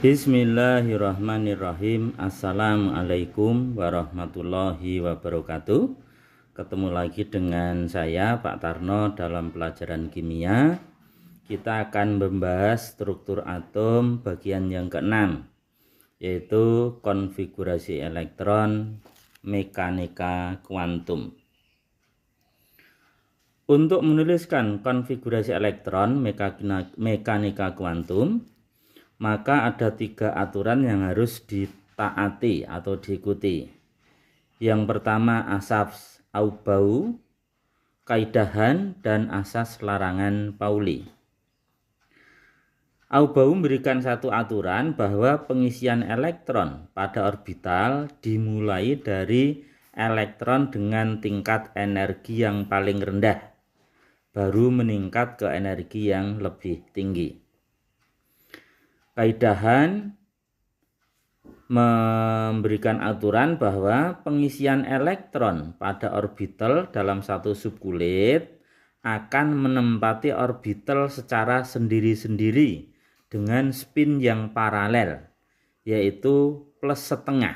Bismillahirrahmanirrahim. Assalamualaikum warahmatullahi wabarakatuh. Ketemu lagi dengan saya Pak Tarno dalam pelajaran kimia. Kita akan membahas struktur atom bagian yang ke-6, yaitu konfigurasi elektron, mekanika kuantum. Untuk menuliskan konfigurasi elektron, mekanika kuantum, maka ada 3 aturan yang harus ditaati atau diikuti. Yang pertama asas Aufbau, kaidahan, dan asas larangan Pauli. Aufbau memberikan satu aturan bahwa pengisian elektron pada orbital dimulai dari elektron dengan tingkat energi yang paling rendah, baru meningkat ke energi yang lebih tinggi. Kaidahan memberikan aturan bahwa pengisian elektron pada orbital dalam satu subkulit akan menempati orbital secara sendiri-sendiri dengan spin yang paralel, yaitu +1/2.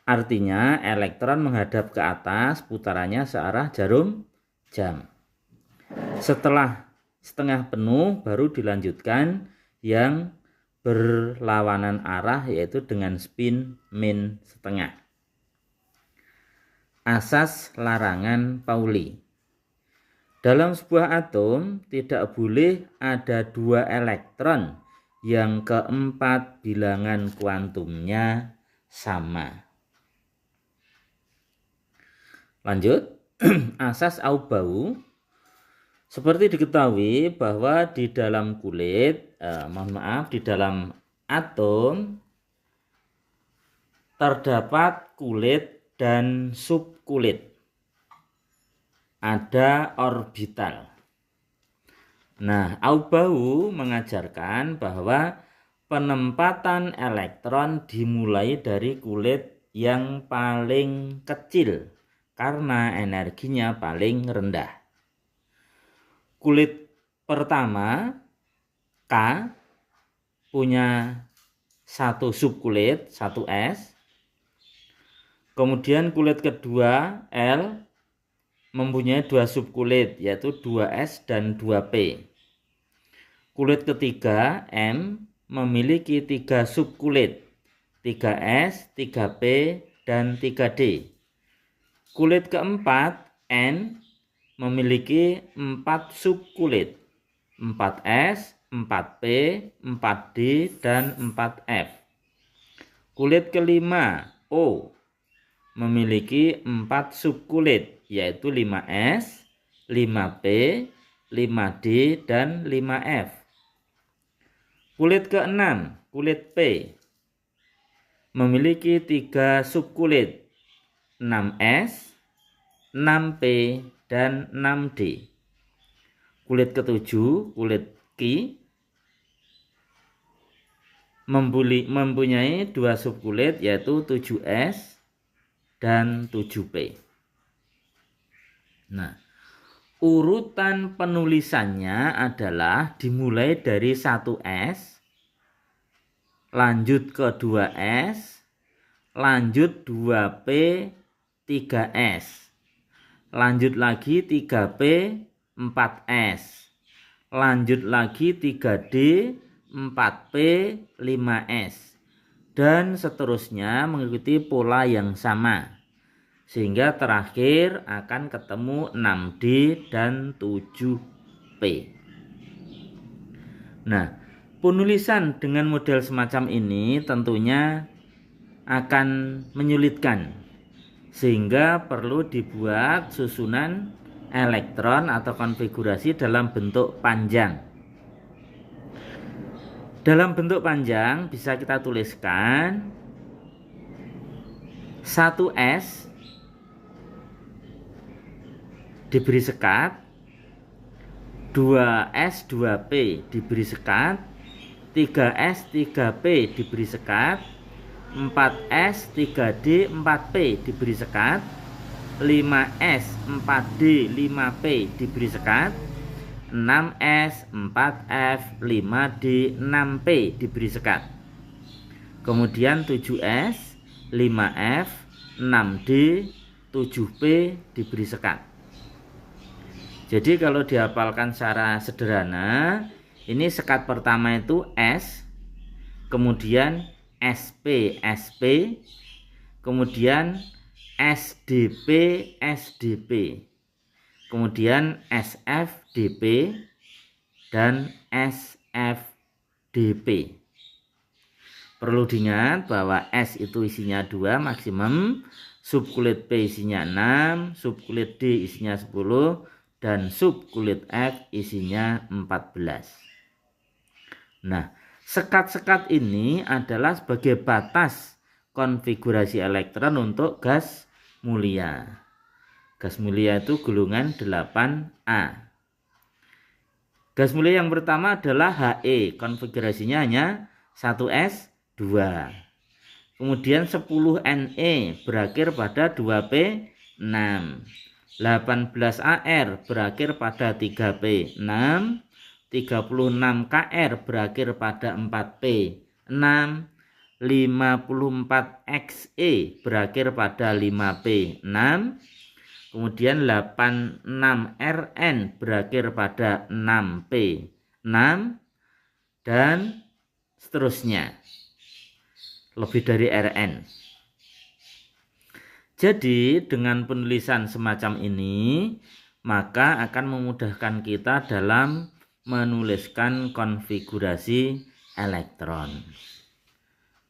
Artinya elektron menghadap ke atas, putarannya searah jarum jam. Setelah setengah penuh baru dilanjutkan yang berlawanan arah, yaitu dengan spin -1/2. Asas larangan Pauli. Dalam sebuah atom tidak boleh ada 2 elektron yang keempat bilangan kuantumnya sama. Lanjut. Asas Aufbau. Seperti diketahui bahwa di dalam di dalam atom terdapat kulit dan subkulit. Ada orbital. Nah, Aufbau mengajarkan bahwa penempatan elektron dimulai dari kulit yang paling kecil karena energinya paling rendah. Kulit pertama K punya satu subkulit, 1s. Kemudian kulit kedua L mempunyai 2 subkulit, yaitu 2s dan 2p. Kulit ketiga M memiliki 3 subkulit, 3s, 3p, dan 3d. Kulit keempat N memiliki 4 subkulit, 4s, 4p, 4d, dan 4f. Kulit kelima O memiliki 4 subkulit, yaitu 5s, 5p, 5d, dan 5f. Kulit keenam, kulit P, memiliki 3 subkulit, 6s, 6p, dan 6d. Kulit ketujuh, kulit Q, mempunyai 2 subkulit, yaitu 7s dan 7p. Nah, urutan penulisannya adalah dimulai dari 1s, lanjut ke 2s, lanjut 2p, 3s. Lanjut lagi 3p, 4s. Lanjut lagi 3d, 4p, 5s. Dan seterusnya mengikuti pola yang sama. Sehingga terakhir akan ketemu 6d dan 7p. Nah, penulisan dengan model semacam ini tentunya akan menyulitkan, sehingga perlu dibuat susunan elektron atau konfigurasi dalam bentuk panjang. Dalam bentuk panjang bisa kita tuliskan 1s diberi sekat, 2s 2p diberi sekat, 3s 3p diberi sekat, 4s 3d 4p diberi sekat, 5s 4d 5p diberi sekat, 6S, 4F, 5D, 6P diberi sekat. Kemudian 7S, 5F, 6D, 7P diberi sekat. Jadi kalau dihafalkan secara sederhana, ini sekat pertama itu S, kemudian SP, SP, kemudian SDP, SDP, kemudian SF, DP, dan SF, DP. Perlu diingat bahwa S itu isinya 2 maksimum, subkulit P isinya 6, subkulit D isinya 10, dan subkulit F isinya 14. Nah, sekat-sekat ini adalah sebagai batas konfigurasi elektron untuk gas mulia. Gas mulia itu golongan 8A. Gas mulia yang pertama adalah He, konfigurasinya hanya 1s2. Kemudian 10Ne berakhir pada 2p6. 18Ar berakhir pada 3p6. 36Kr berakhir pada 4p6. 54Xe berakhir pada 5p6. Kemudian 86Rn berakhir pada 6p6, dan seterusnya lebih dari Rn. Jadi dengan penulisan semacam ini maka akan memudahkan kita dalam menuliskan konfigurasi elektron.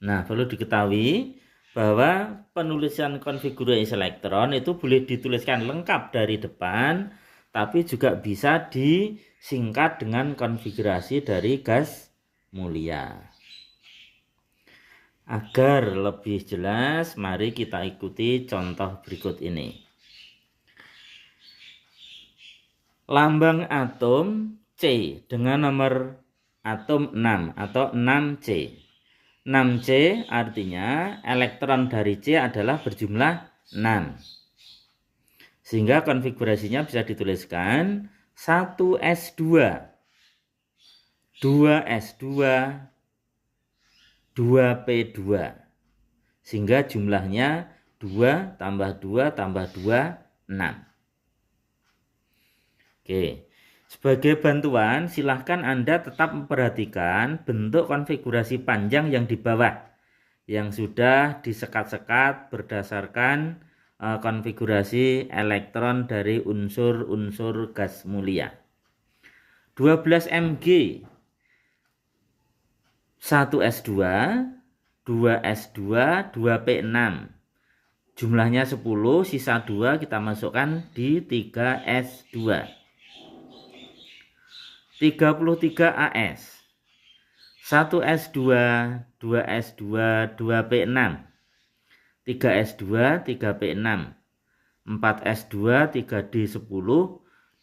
Nah, perlu diketahui bahwa penulisan konfigurasi elektron itu boleh dituliskan lengkap dari depan, tapi juga bisa disingkat dengan konfigurasi dari gas mulia. Agar lebih jelas, mari kita ikuti contoh berikut ini. Lambang atom C dengan nomor atom 6 atau 6C. 6C artinya elektron dari C adalah berjumlah 6. Sehingga konfigurasinya bisa dituliskan 1s2, 2s2, 2p2, sehingga jumlahnya 2 tambah 2 tambah 2, 6. Oke, sebagai bantuan silahkan Anda tetap memperhatikan bentuk konfigurasi panjang yang di bawah yang sudah disekat-sekat berdasarkan konfigurasi elektron dari unsur-unsur gas mulia. 12 Mg, 1s2, 2s2, 2p6. Jumlahnya 10, sisa 2 kita masukkan di 3s2. 33 AS, 1s2, 2s2, 2p6, 3s2, 3p6, 4s2, 3d10,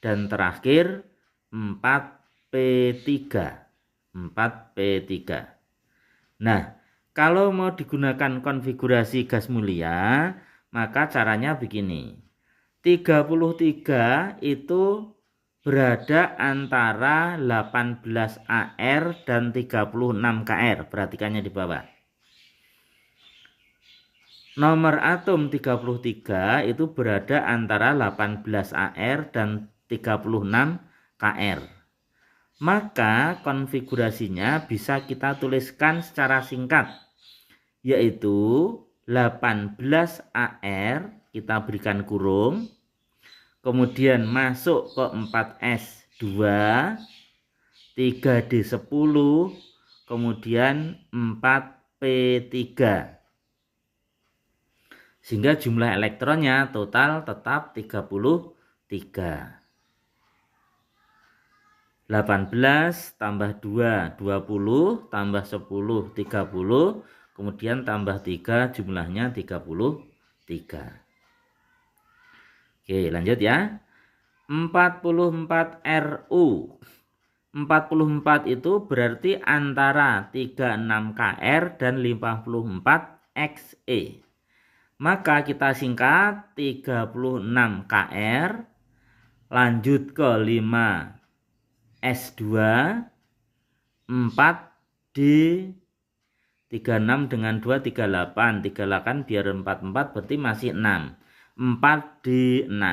dan terakhir 4p3. 4p3. Nah, kalau mau digunakan konfigurasi gas mulia, maka caranya begini. 33 itu berada antara 18Ar dan 36Kr. Perhatikannya di bawah. Nomor atom 33 itu berada antara 18Ar dan 36Kr. Maka konfigurasinya bisa kita tuliskan secara singkat, yaitu 18Ar kita berikan kurung, kemudian masuk ke 4s2, 3d10, kemudian 4p3, sehingga jumlah elektronnya total tetap 33. 18 tambah 2, 20, tambah 10, 30, kemudian tambah 3, jumlahnya 33. Oke, lanjut ya. 44 RU. 44 itu berarti antara 36Kr dan 54 Xe. Maka kita singkat 36Kr, lanjut ke 5 S2, 4D, 36 dengan 2, 38. 38 biar 44 berarti masih 6. 4D6.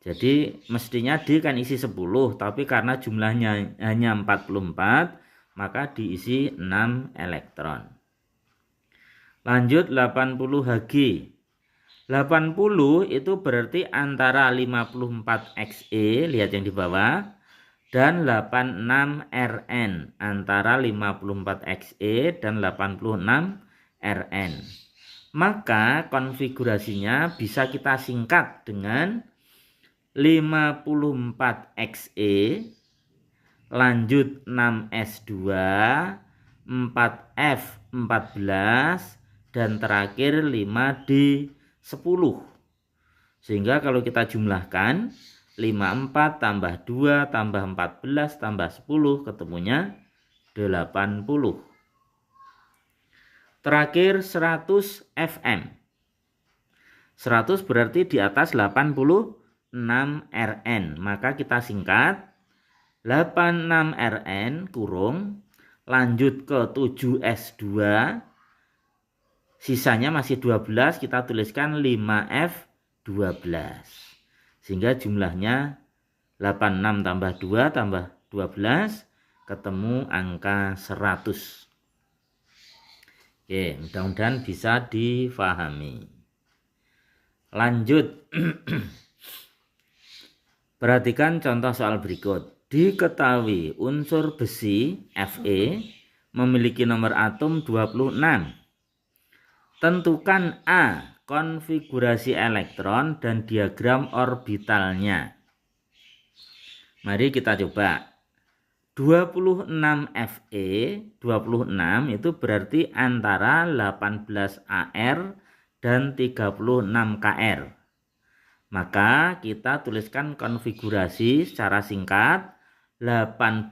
Jadi mestinya D kan isi 10, tapi karena jumlahnya hanya 44, maka diisi 6 elektron. Lanjut 80 Hg. 80 itu berarti antara 54 Xe, lihat yang di bawah, dan 86 Rn, antara 54 Xe dan 86 Rn. Maka konfigurasinya bisa kita singkat dengan 54 Xe, lanjut 6S2, 4F14, dan terakhir 5D10. Sehingga kalau kita jumlahkan 54 tambah 2 tambah 14 tambah 10 ketemunya 80. Terakhir 100 Fm. 100 berarti di atas 86 Rn. Maka kita singkat 86 Rn kurung, lanjut ke 7S2, sisanya masih 12, kita tuliskan 5F12. Sehingga jumlahnya 86 tambah 2 tambah 12 ketemu angka 100. Oke, mudah-mudahan bisa difahami. Lanjut. Perhatikan contoh soal berikut. Diketahui unsur besi Fe memiliki nomor atom 26. Tentukan A, konfigurasi elektron dan diagram orbitalnya. Mari kita coba. 26 Fe, 26 itu berarti antara 18 Ar dan 36 Kr. Maka kita tuliskan konfigurasi secara singkat 18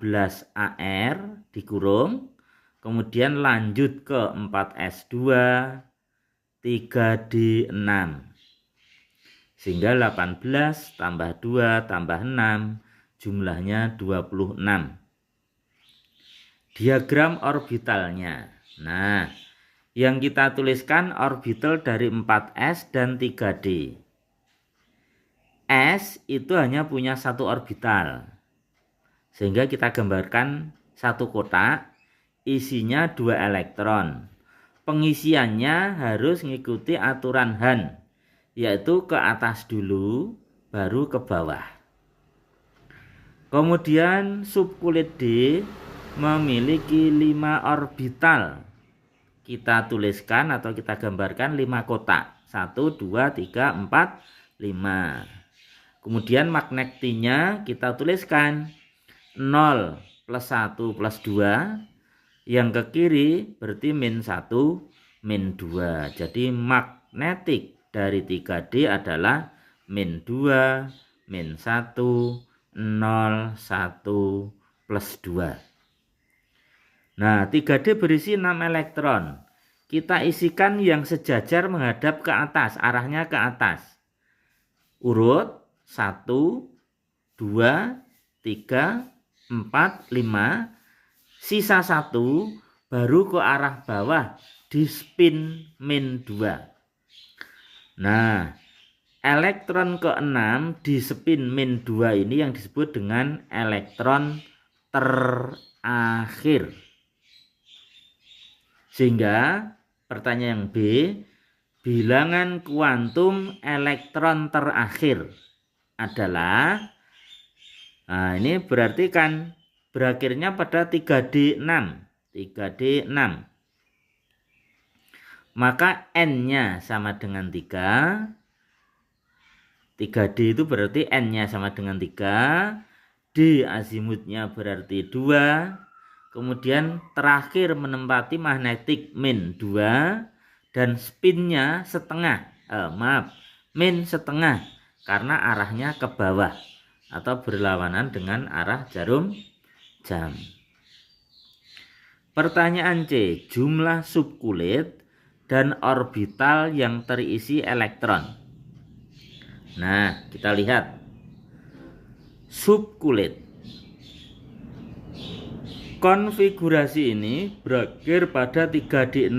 Ar dikurung, kemudian lanjut ke 4S2, 3D6. Sehingga 18 tambah 2 tambah 6 jumlahnya 26. Diagram orbitalnya. Nah, yang kita tuliskan orbital dari 4S dan 3D. S itu hanya punya satu orbital. Sehingga kita gambarkan satu kotak, isinya 2 elektron. Pengisiannya harus mengikuti aturan Hahn, yaitu ke atas dulu, baru ke bawah. Kemudian subkulit D memiliki 5 orbital. Kita tuliskan atau kita gambarkan 5 kotak. 1, 2, 3, 4, 5. Kemudian magnetinya kita tuliskan 0 plus 1 plus 2. Yang ke kiri berarti min 1, min 2. Jadi magnetik dari 3D adalah min 2, min 1, 0, 1, plus 2. Nah, 3D berisi 6 elektron. Kita isikan yang sejajar menghadap ke atas, arahnya ke atas. Urut 1, 2, 3, 4, 5. Sisa 1 baru ke arah bawah di spin min 2. Nah, elektron ke-6 di spin min 2 ini yang disebut dengan elektron terakhir. Sehingga pertanyaan B, bilangan kuantum elektron terakhir adalah, nah ini berarti kan berakhirnya pada 3D6. 3D6. Maka N-nya sama dengan 3. 3D itu berarti N-nya sama dengan 3. D azimutnya berarti 2. Kemudian terakhir menempati magnetik min 2. Dan spinnya setengah. Min setengah. Karena arahnya ke bawah. Atau berlawanan dengan arah jarum jam. Pertanyaan C. Jumlah subkulit dan orbital yang terisi elektron. Nah, kita lihat. subkulit. Konfigurasi ini berakhir pada 3D6.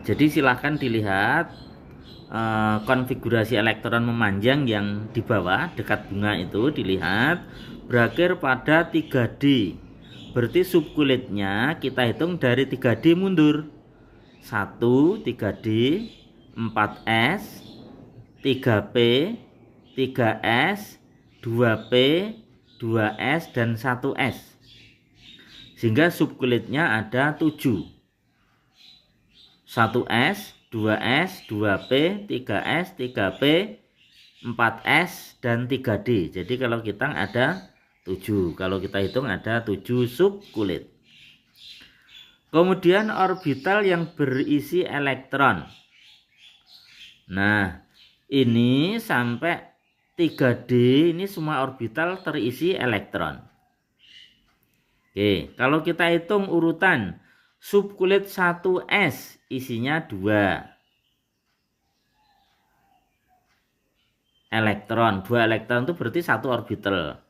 Jadi silahkan dilihat konfigurasi elektron memanjang yang di bawah dekat bunga itu, dilihat berakhir pada 3D. Berarti subkulitnya kita hitung dari 3D mundur. 1 3D, 4S, 3P, 3S, 2P, 2S, dan 1S. Sehingga subkulitnya ada 7. 1S, 2S, 2P, 3S, 3P, 4S, dan 3D. Jadi kalau kita ada 7. Kalau kita hitung ada 7 subkulit. Kemudian orbital yang berisi elektron. Nah, ini sampai 3D ini semua orbital terisi elektron. Oke, kalau kita hitung urutan subkulit 1S isinya 2 elektron. 2 elektron itu berarti 1 orbital.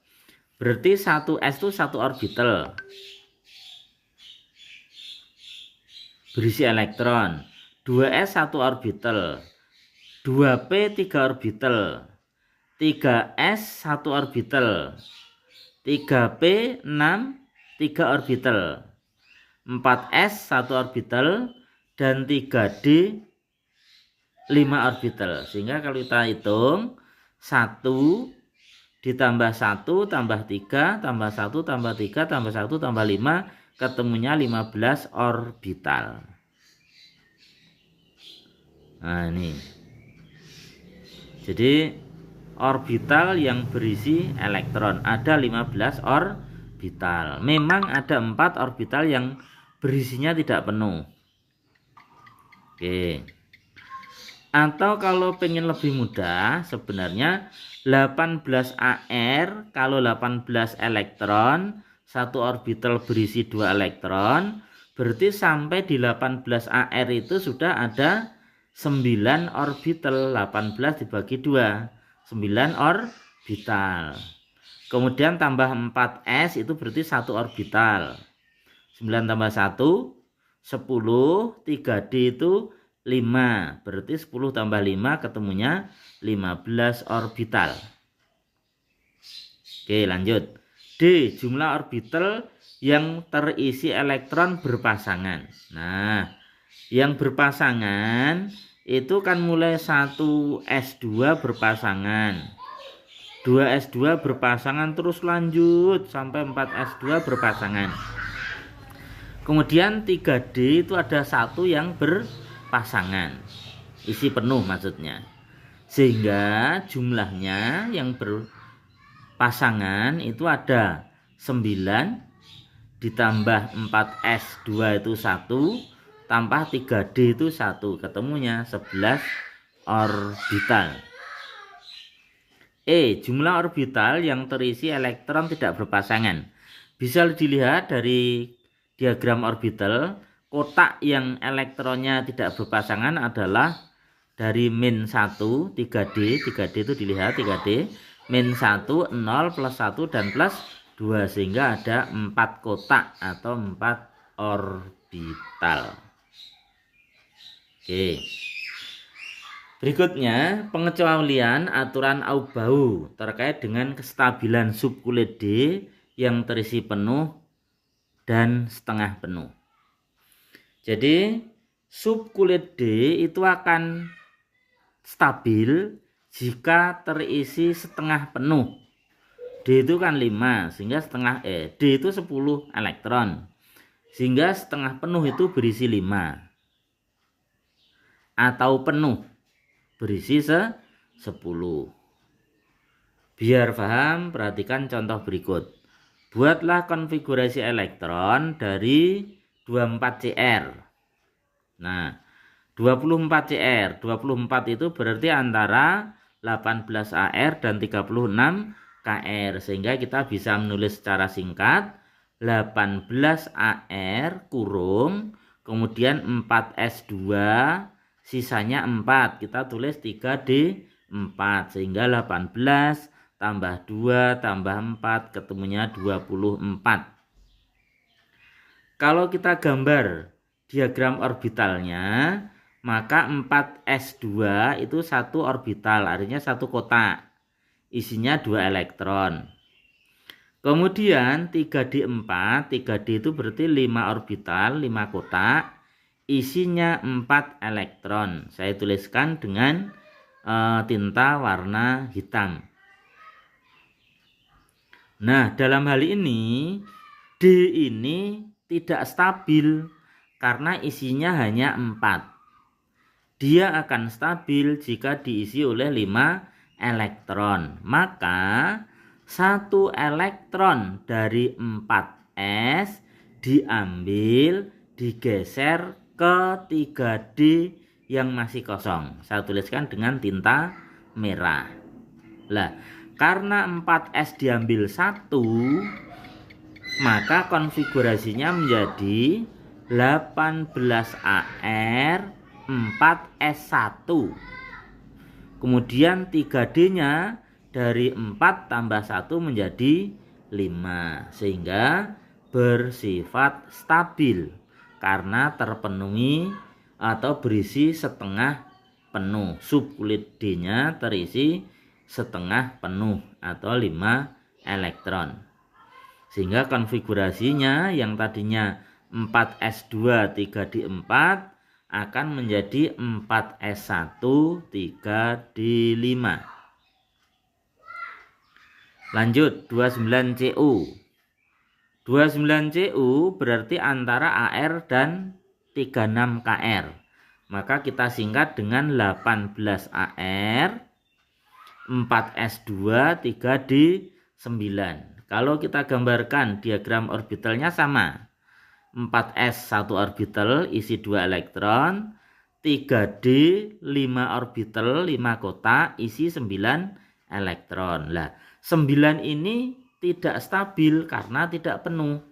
Berarti 1S itu 1 orbital berisi elektron. 2S 1 orbital. 2P 3 orbital. 3S 1 orbital. 3P 6 3 orbital. 4S 1 orbital. Dan 3D 5 orbital. Sehingga kalau kita hitung 1 ditambah 1 tambah 3 tambah 1 tambah 3 tambah 1 tambah 5, ketemunya 15 orbital. Nah ini. Jadi orbital yang berisi elektron ada 15 orbital. Memang ada 4 orbital yang berisinya tidak penuh. Oke. Atau kalau pengen lebih mudah, sebenarnya 18 AR, kalau 18 elektron, 1 orbital berisi 2 elektron, berarti sampai di 18 AR itu sudah ada 9 orbital. 18 dibagi 2, 9 orbital. Kemudian tambah 4S itu berarti 1 orbital. 9 tambah 1, 10, 3D itu 5, berarti 10 tambah 5 ketemunya 15 orbital. Oke, lanjut. D, jumlah orbital yang terisi elektron berpasangan. Nah, yang berpasangan itu kan mulai 1S2 berpasangan, 2S2 berpasangan, terus lanjut sampai 4S2 berpasangan. Kemudian 3D itu ada 1 yang berpasangan, isi penuh maksudnya. Sehingga jumlahnya yang berpasangan itu ada 9 ditambah 4S2 itu 1 tambah 3D itu 1, ketemunya 11 orbital. E, jumlah orbital yang terisi elektron tidak berpasangan. Bisa dilihat dari diagram orbital, kotak yang elektronnya tidak berpasangan adalah dari min 1, 3D, 3D itu dilihat 3D, min 1, 0, plus 1, dan plus 2, sehingga ada 4 kotak atau 4 orbital. Oke. Berikutnya, pengecualian aturan Aubau terkait dengan kestabilan subkulit D yang terisi penuh dan setengah penuh. Jadi subkulit D itu akan stabil jika terisi setengah penuh. D itu kan 5, sehingga setengah D itu 10 elektron. Sehingga setengah penuh itu berisi 5. Atau penuh berisi 10. Biar paham, perhatikan contoh berikut. Buatlah konfigurasi elektron dari 24Cr. Nah, 24Cr, 24 itu berarti antara 18Ar dan 36Kr. Sehingga kita bisa menulis secara singkat 18Ar kurung, kemudian 4S2, sisanya 4. Kita tulis 3D4, sehingga 18 tambah 2 tambah 4 ketemunya 24. Kalau kita gambar diagram orbitalnya, maka 4s2 itu satu orbital, artinya satu kotak. Isinya 2 elektron. Kemudian 3D4, 3D itu berarti 5 orbital, 5 kotak. Isinya 4 elektron. Saya tuliskan dengan tinta warna hitam. Nah, dalam hal ini D ini tidak stabil karena isinya hanya 4. Dia akan stabil jika diisi oleh 5 elektron. Maka 1 elektron dari 4s diambil, digeser ke 3D yang masih kosong. Saya tuliskan dengan tinta merah. Lah, karena 4s diambil 1, maka konfigurasinya menjadi 18AR 4s1. Kemudian 3D-nya dari 4 tambah 1 menjadi 5, sehingga bersifat stabil karena terpenuhi atau berisi setengah penuh. Subkulit D-nya terisi setengah penuh atau 5 elektron. Sehingga konfigurasinya yang tadinya 4s2 3d4 akan menjadi 4s1 3d5. Lanjut 29Cu. 29Cu berarti antara AR dan 36Kr. Maka kita singkat dengan 18AR 4s2 3d9. Kalau kita gambarkan diagram orbitalnya sama. 4s 1 orbital isi 2 elektron, 3d 5 orbital 5 kotak isi 9 elektron. Lah, 9 ini tidak stabil karena tidak penuh.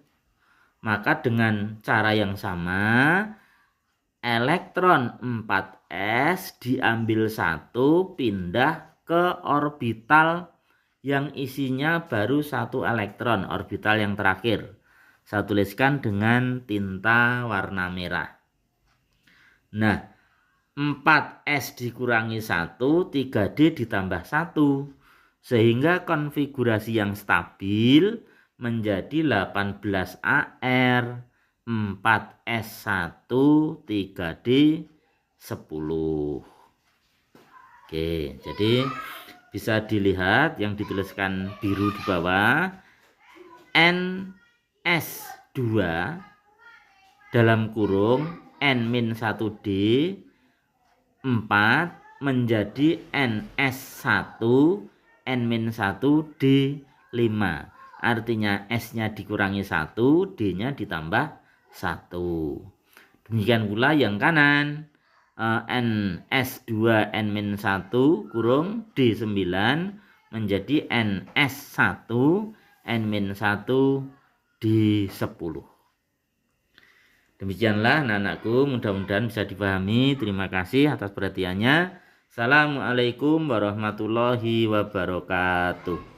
Maka dengan cara yang sama, elektron 4s diambil 1 pindah ke orbital yang isinya baru 1 elektron, orbital yang terakhir. Saya tuliskan dengan tinta warna merah. Nah, 4s dikurangi 1, 3d ditambah 1. Sehingga konfigurasi yang stabil menjadi 18AR 4s1 3d10. Oke, jadi bisa dilihat yang dituliskan biru di bawah, NS2 dalam kurung N-1D 4 menjadi NS1 N-1D 5. Artinya S-nya dikurangi 1, D-nya ditambah 1. Demikian pula yang kanan. NS2 N-1 kurung D9 menjadi NS1 N-1 D10. Demikianlah anak-anakku, mudah-mudahan bisa dipahami. Terima kasih atas perhatiannya. Assalamualaikum warahmatullahi wabarakatuh.